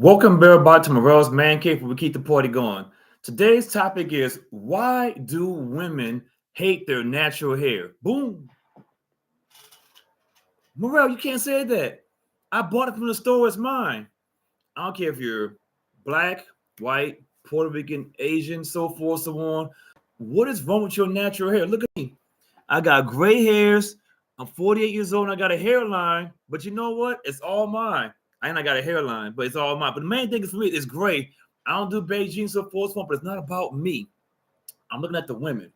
Welcome, everybody, to Morel's Man Cave, where we keep the party going. Today's topic is why do women hate their natural hair? Boom. Morel, you can't say that. I bought it from the store. It's mine. I don't care if you're black, white, Puerto Rican, Asian, so forth, so on. What is wrong with your natural hair? Look at me. I got gray hairs. I'm 48 years old and I got a hairline. But you know what? It's all mine. I ain't I got a hairline, but it's all mine. But the main thing is for me is gray. I don't do Beijing so forth, but it's not about me. I'm looking at the women.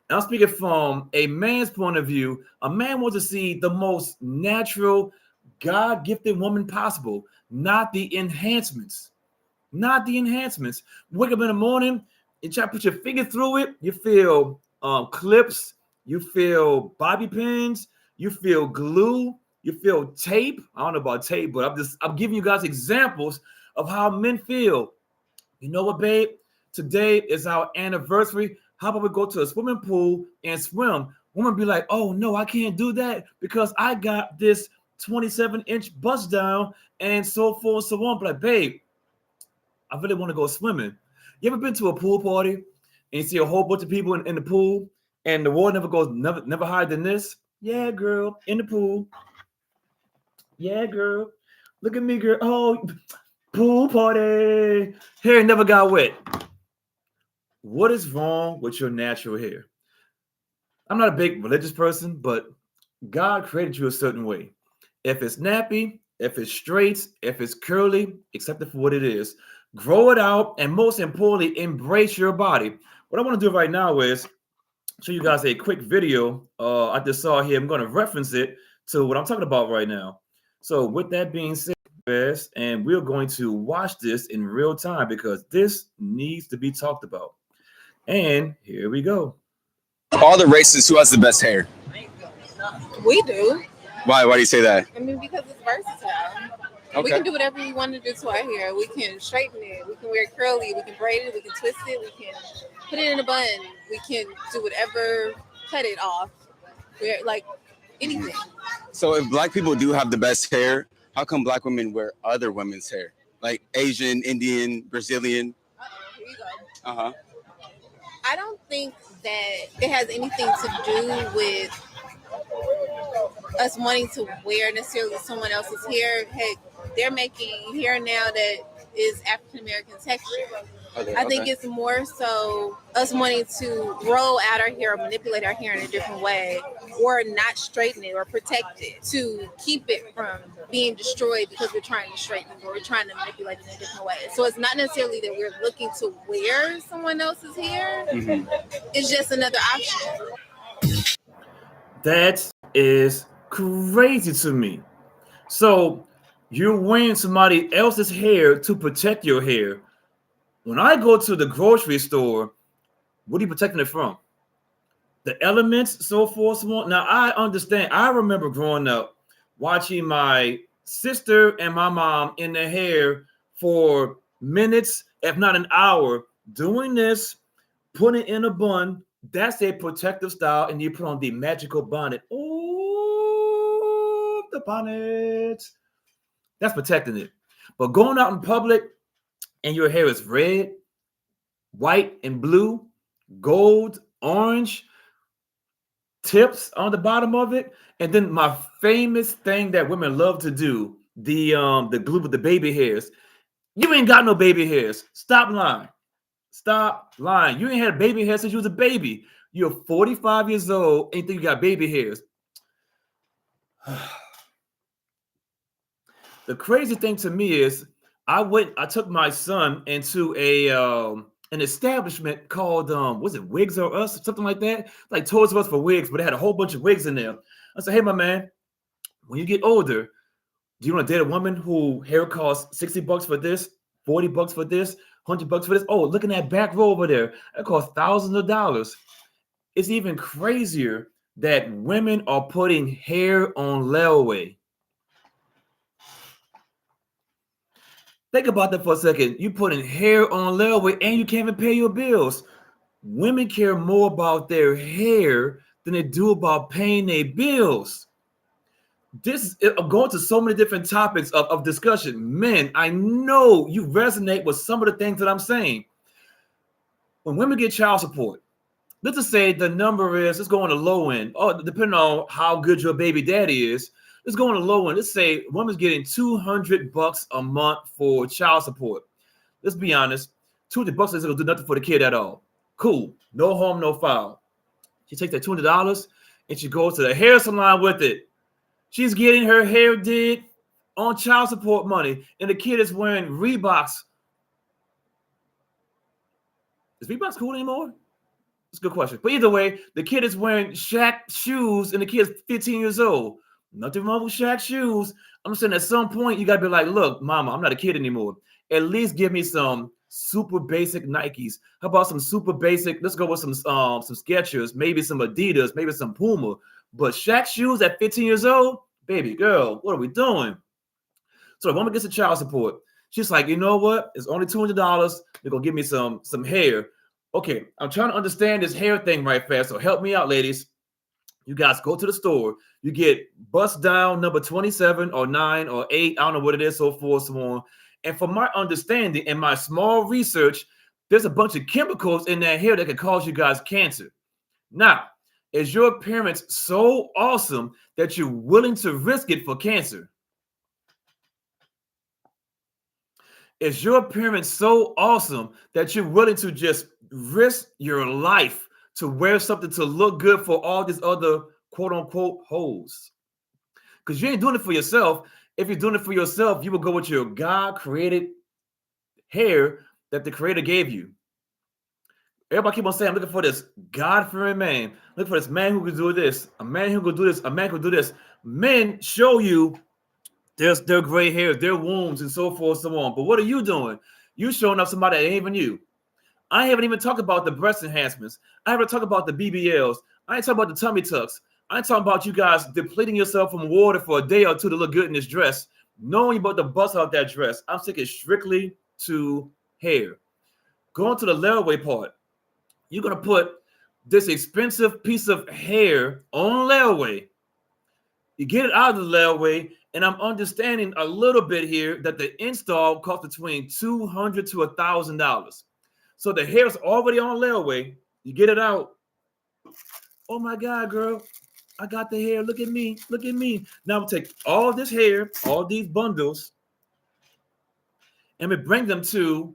And I'm speaking from a man's point of view. A man wants to see the most natural, God-gifted woman possible, not the enhancements. Not the enhancements. Wake up in the morning and try to put your finger through it. You feel clips. You feel bobby pins. You feel glue. You feel tape. I don't know about tape, but I'm giving you guys examples of how men feel. You know what, babe? Today is our anniversary. How about we go to a swimming pool and swim? Women be like, oh no, I can't do that because I got this 27-inch bust down and so forth and so on. But like, babe, I really want to go swimming. You ever been to a pool party and you see a whole bunch of people in the pool and the water never higher than this? Yeah, girl, in the pool. Yeah, girl. Look at me, girl. Oh, pool party. Hair never got wet. What is wrong with your natural hair? I'm not a big religious person, but God created you a certain way. If it's nappy, if it's straight, if it's curly, accept it for what it is. Grow it out, and most importantly, embrace your body. What I want to do right now is show you guys a quick video I just saw here. I'm going to reference it to what I'm talking about right now. So with that being said, and we're going to watch this in real time because this needs to be talked about. And here we go. All the races, who has the best hair? We do. Why? Why do you say that? I mean, because it's versatile. We Okay. can do whatever we want to do to our hair. We can straighten it. We can wear it curly. We can braid it. We can twist it. We can put it in a bun. We can do whatever, cut it off. We're like anything. So if black people do have the best hair, how come black women wear other women's hair? Like Asian, Indian, Brazilian? Here you go. Uh-huh. I don't think that it has anything to do with us wanting to wear necessarily someone else's hair. Heck, they're making hair now that is African American texture. I think it's more so us wanting to grow out our hair or manipulate our hair in a different way or not straighten it or protect it to keep it from being destroyed because we're trying to straighten it or we're trying to manipulate it in a different way. So it's not necessarily that we're looking to wear someone else's hair. Mm-hmm. It's just another option. That is crazy to me. So you're wearing somebody else's hair to protect your hair. When I go to the grocery store, what are you protecting it from? The elements, so forth, so on. Now, I understand. I remember growing up watching my sister and my mom in their hair for minutes, if not an hour, doing this, putting it in a bun. That's a protective style, and you put on the magical bonnet. Oh, the bonnet. That's protecting it. But going out in public, and your hair is red, white, and blue, gold, orange, tips on the bottom of it. And then my famous thing that women love to do, the glue with the baby hairs. You ain't got no baby hairs. Stop lying. Stop lying. You ain't had baby hair since you was a baby. You're 45 years old and you think you got baby hairs. The crazy thing to me is I took my son into an establishment called was it Wigs or Us or something like that? Like Toys R Us for wigs, but they had a whole bunch of wigs in there. I said, hey, my man, when you get older, do you want to date a woman who hair costs $60 for this, $40 for this, $100 for this? Oh, look at that back row over there. That costs thousands of dollars. It's even crazier that women are putting hair on layaway. Think about that for a second. You putting hair on layaway and you can't even pay your bills. Women care more about their hair than they do about paying their bills. I'm going to so many different topics of discussion. Men, I know you resonate with some of the things that I'm saying. When women get child support, let's just say the number is, let's go on the low end. Oh, depending on how good your baby daddy is, let's go on the low end. Let's say a woman's getting $200 a month for child support. Let's be honest, $200 isn't gonna do nothing for the kid at all. Cool, no harm, no foul. She takes that $200 and she goes to the hair salon with it. She's getting her hair did on child support money, and the kid is wearing Reeboks. Is Reeboks cool anymore? That's a good question. But either way, the kid is wearing Shaq shoes, and the kid is 15 years old. Nothing wrong with Shaq shoes. I'm saying at some point, you got to be like, look, mama, I'm not a kid anymore. At least give me some super basic Nikes. How about some super basic? Let's go with some Skechers, maybe some Adidas, maybe some Puma. But Shaq shoes at 15 years old, baby girl, what are we doing? So the woman gets a child support. She's like, you know what? It's only $200. They're gonna give me some hair. Okay, I'm trying to understand this hair thing right fast. So help me out, ladies. You guys go to the store. You get bust down number 27 or 9 or 8. I don't know what it is, so forth, so on. And from my understanding and my small research, there's a bunch of chemicals in that hair that can cause you guys cancer. Now, is your parents so awesome that you're willing to risk it for cancer? Is your parents so awesome that you're willing to just risk your life to wear something to look good for all these other quote unquote hoes? Because you ain't doing it for yourself. If you're doing it for yourself, you will go with your God created hair that the creator gave you. Everybody keep on saying, I'm looking for this God-fearing man. Look for this man who can do this, a man who can do this, a man who can do this. Men show you their gray hairs, their wounds, and so forth, so on. But what are you doing? You showing up somebody that ain't even you. I haven't even talked about the breast enhancements. I haven't talked about the BBLs. I ain't talking about the tummy tucks. I ain't talking about you guys depleting yourself from water for a day or two to look good in this dress, knowing you're about to bust out that dress. I'm sticking strictly to hair. Going to the layaway part. You're going to put this expensive piece of hair on layaway. You get it out of the layaway, and I'm understanding a little bit here that the install costs between $200 to $1,000. So the hair's already on layaway. You get it out. Oh my God, girl. I got the hair. Look at me. Look at me. Now I'm going to take all this hair, all these bundles, and we bring them to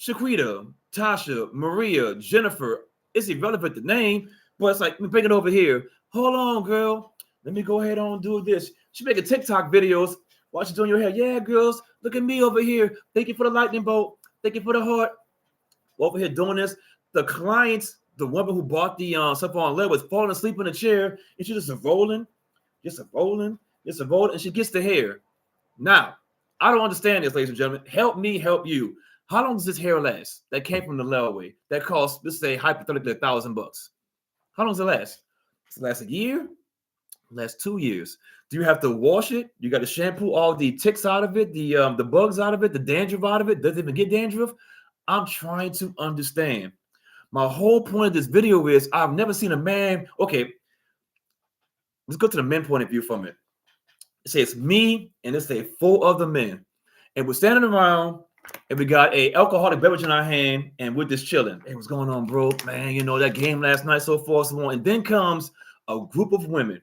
Shaquita, Tasha, Maria, Jennifer. It's irrelevant the name, but it's like, let me bring it over here. Hold on, girl. Let me go ahead and do this. She making TikTok videos while she's doing your hair. Yeah, girls, look at me over here. Thank you for the lightning bolt. Thank you for the heart. Over here doing this. The clients, the woman who bought the stuff on lead was falling asleep in the chair, and she's just rolling, and she gets the hair. Now, I don't understand this, ladies and gentlemen. Help me help you. How long does this hair last? That came from the layaway. That cost, let's say, hypothetically, $1,000. How long does it last? Does it last a year? Last 2 years. Do you have to wash it? You got to shampoo all the ticks out of it, the bugs out of it, the dandruff out of it. Does it even get dandruff? I'm trying to understand. My whole point of this video is I've never seen a man. Okay, let's go to the men point of view from it. It says me and it says 4 other men, and we're standing around and we got a alcoholic beverage in our hand and we're just chilling. Hey, what's going on, bro? Man, you know that game last night, so forth, so on. And then comes a group of women.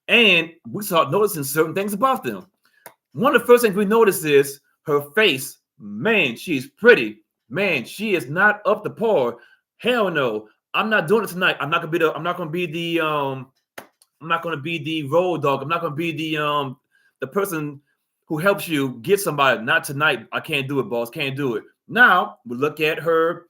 And we start noticing certain things about them. One of the first things we notice is her face. Man, she's pretty. Man, she is not up to par. Hell no. I'm not doing it tonight. I'm not gonna be the road dog. I'm not gonna be the person who helps you get somebody. Not tonight. I can't do it, boss. Can't do it. Now we look at her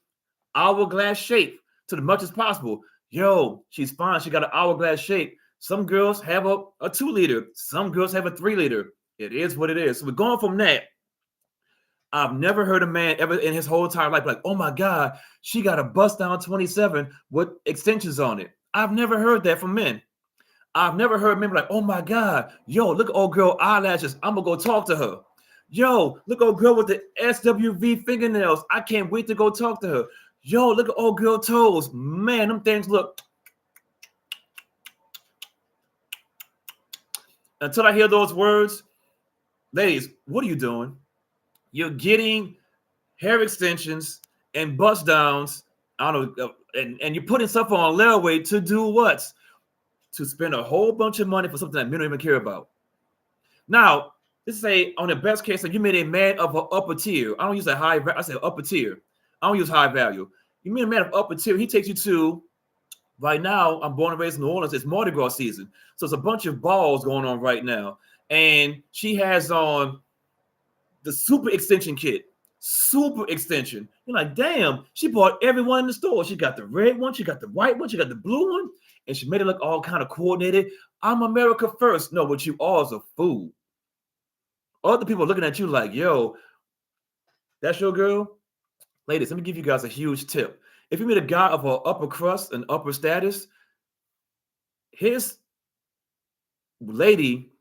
hourglass shape to the much as possible. Yo, she's fine. She got an hourglass shape. Some girls have a 2-liter. Some girls have a 3-liter. It is what it is. So we're going from that. I've never heard a man ever in his whole entire life like, oh my God, she got a bust down 27 with extensions on it. I've never heard that from men. I've never heard men like, oh my God, yo, look at old girl eyelashes. I'm going to go talk to her. Yo, look at old girl with the SWV fingernails. I can't wait to go talk to her. Yo, look at old girl toes. Man, them things look. until I hear those words, ladies, what are you doing? You're getting hair extensions and bust downs. I don't know, and you're putting stuff on layaway to do what? To spend a whole bunch of money for something that men don't even care about. Now, let's say on the best case, you made a man of an upper tier. I don't use a high. I say upper tier. I don't use high value. You mean a man of upper tier? He takes you to. Right now, I'm born and raised in New Orleans. It's Mardi Gras season, so it's a bunch of balls going on right now. And she has on the super extension kit. Super extension. You're like, damn, she bought everyone in the store. She got the red one, she got the white one, she got the blue one, and she made it look all kind of coordinated. I'm America first. No, but you all is a fool. Other people looking at you like, yo, that's your girl? Ladies, let me give you guys a huge tip. If you meet a guy of an upper crust and upper status, his lady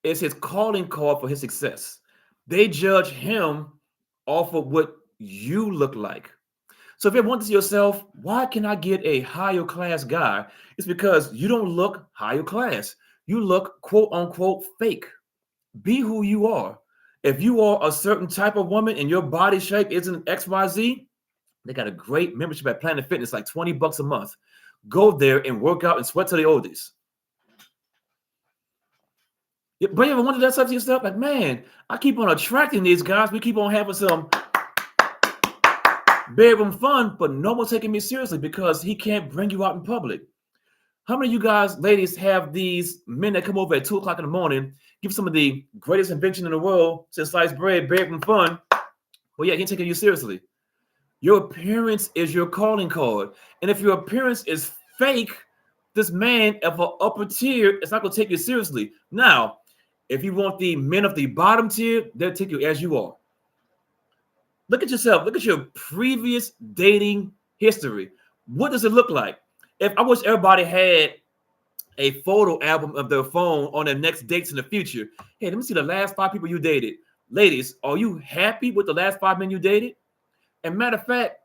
is his calling card for his success. They judge him off of what you look like. So if you wonder to yourself, why can I get a higher class guy? It's because you don't look higher class. You look quote unquote fake. Be who you are. If you are a certain type of woman and your body shape isn't XYZ, they got a great membership at Planet Fitness, like $20 a month. Go there and work out and sweat to the oldies. But you ever wonder that stuff to yourself? Like, man, I keep on attracting these guys. We keep on having some bedroom fun, but no one's taking me seriously because he can't bring you out in public. How many of you guys, ladies, have these men that come over at 2 o'clock in the morning, give some of the greatest invention in the world, since sliced bread, bedroom fun, but yeah, he ain't taking you seriously. Your appearance is your calling card. And if your appearance is fake, this man of an upper tier is not going to take you seriously. Now, if you want the men of the bottom tier, they'll take you as you are. Look at yourself. Look at your previous dating history. What does it look like? If I wish everybody had a photo album of their phone on their next dates in the future. Hey, let me see the last 5 people you dated. Ladies, are you happy with the last 5 men you dated? And matter of fact,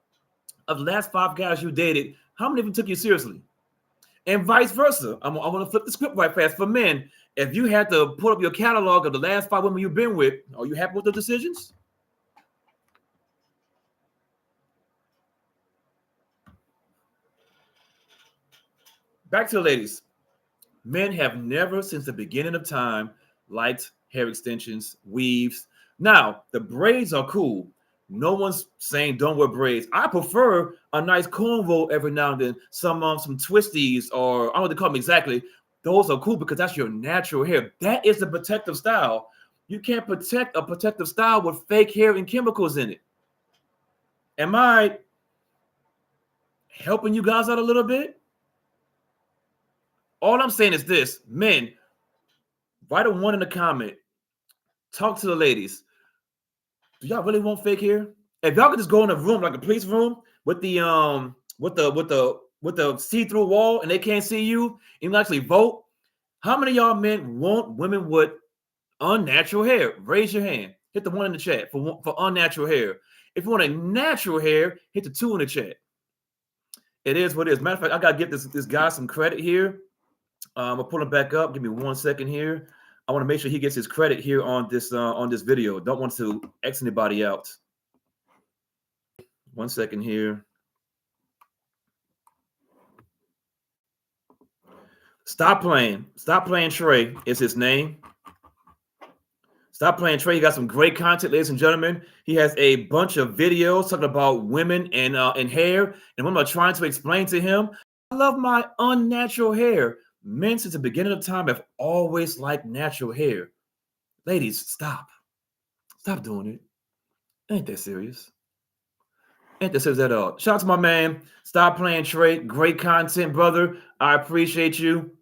of the last 5 guys you dated, how many of them took you seriously? And vice versa. I'm going to flip the script right fast. For men, if you had to put up your catalog of the last 5 women you've been with, are you happy with the decisions? Back to the ladies. Men have never, since the beginning of time, liked hair extensions, weaves. Now, the braids are cool. No one's saying don't wear braids. I prefer a nice cornrow every now and then, some twisties, or I don't know what they call them exactly. Those are cool because that's your natural hair. That is the protective style. You can't protect a protective style with fake hair and chemicals in it. Am I helping you guys out a little bit? All I'm saying is this, men, write a 1 in the comment. Talk to the ladies. Do y'all really want fake hair? If y'all could just go in a room like a police room with the see-through wall and they can't see you, and you actually vote, how many of y'all men want women with unnatural hair? Raise your hand. Hit the 1 in the chat for unnatural hair. If you want a natural hair, hit the 2 in the chat. It is what it is. Matter of fact, I gotta give this guy some credit here. I'll pull him back up. Give me 1 second here. I want to make sure he gets his credit here on this video. Don't want to X anybody out. 1 second here. Stop Playing. Stop Playing Trey is his name. Stop Playing Trey. He got some great content, ladies and gentlemen. He has a bunch of videos talking about women and hair. And what I'm trying to explain to him, I love my unnatural hair. Men since the beginning of time have always liked natural hair. Ladies, stop. Stop doing it. Ain't that serious? Ain't that serious at all. Shout out to my man. Stop Playing Trey. Great content, brother. I appreciate you.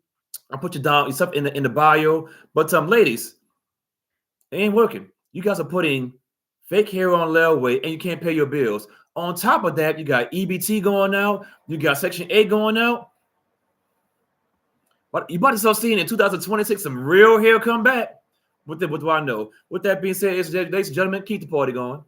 I'll put you down yourself in the bio. But ladies, it ain't working. You guys are putting fake hair on layaway and you can't pay your bills. On top of that, you got EBT going out. You got Section 8 going out. But you about to start seeing in 2026 some real hair come back. What do I know? With that being said, ladies and gentlemen, keep the party going.